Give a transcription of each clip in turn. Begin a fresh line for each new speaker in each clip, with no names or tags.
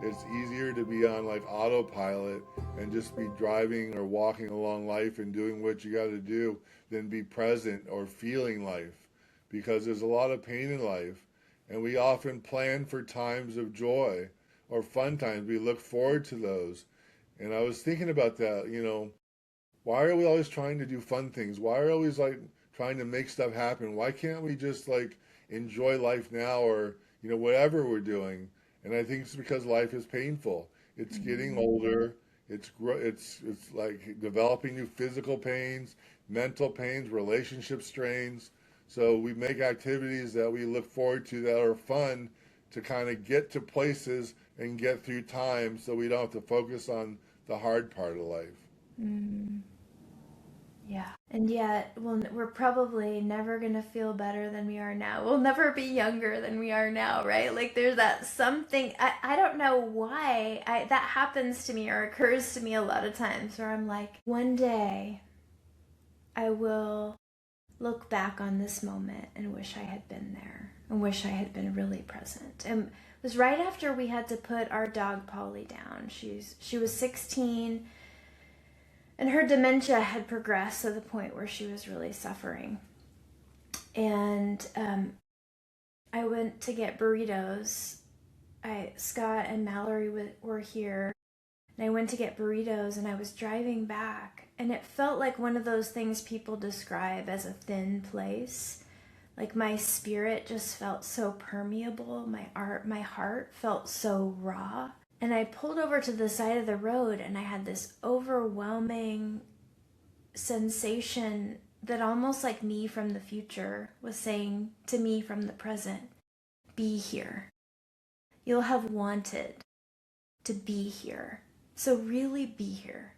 it's easier to be on like autopilot and just be driving or walking along life and doing what you got to do than be present or feeling life, because there's a lot of pain in life, and we often plan for times of joy or fun times. We look forward to those. And I was thinking about that, why are we always trying to do fun things? Why are we always like trying to make stuff happen? Why can't we just like enjoy life now, or whatever we're doing? And I think it's because life is painful. It's getting older. It's like developing new physical pains, mental pains, relationship strains. So we make activities that we look forward to that are fun to kind of get to places and get through time, so we don't have to focus on the hard part of life.
Mm, yeah. And yet, we're probably never going to feel better than we are now. We'll never be younger than we are now, right? Like there's that something, I don't know why that happens to me or occurs to me a lot of times where I'm like, one day I will look back on this moment and wish I had been there and wish I had been really present. And it was right after we had to put our dog Polly down. She was 16 and her dementia had progressed to the point where she was really suffering. And I went to get burritos. Scott and Mallory were here, and I went to get burritos, and I was driving back, and it felt like one of those things people describe as a thin place. Like my spirit just felt so permeable. My heart felt so raw. And I pulled over to the side of the road, and I had this overwhelming sensation that almost like me from the future was saying to me from the present, be here. You'll have wanted to be here. So really be here,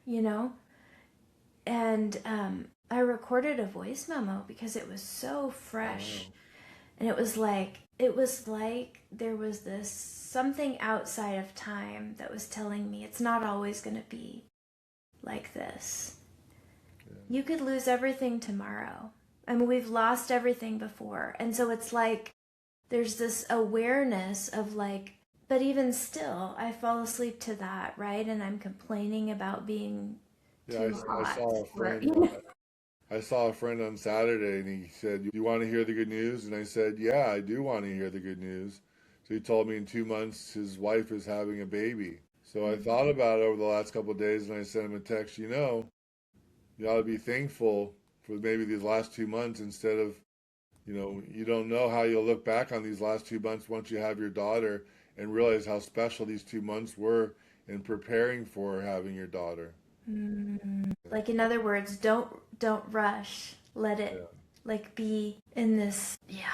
And I recorded a voice memo because it was so fresh. And it was like there was this something outside of time that was telling me it's not always going to be like this. Yeah. You could lose everything tomorrow. I mean, we've lost everything before. And so it's like there's this awareness of like, but even still, I fall asleep to that, right? And I'm complaining about being too hot.
I saw a friend on Saturday, and he said, "You want to hear the good news?" And I said, "Yeah, I do want to hear the good news." So he told me in 2 months his wife is having a baby. So I thought about it over the last couple of days, and I sent him a text. You ought to be thankful for maybe these last 2 months instead of, you don't know how you'll look back on these last 2 months once you have your daughter and realize how special these 2 months were in preparing for having your daughter.
Like in other words, don't rush. Let it like be in this. Yeah.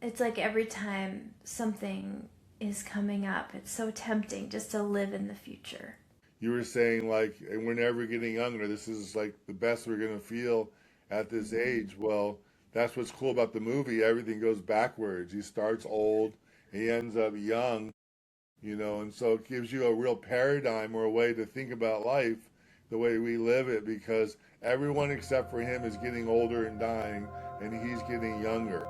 It's like every time something is coming up, it's so tempting just to live in the future.
You were saying like, and we're never getting younger. This is like the best we're gonna feel at this age. Well, that's what's cool about the movie. Everything goes backwards. He starts old, he ends up young. And so it gives you a real paradigm or a way to think about life the way we live it, because everyone except for him is getting older and dying, and he's getting younger.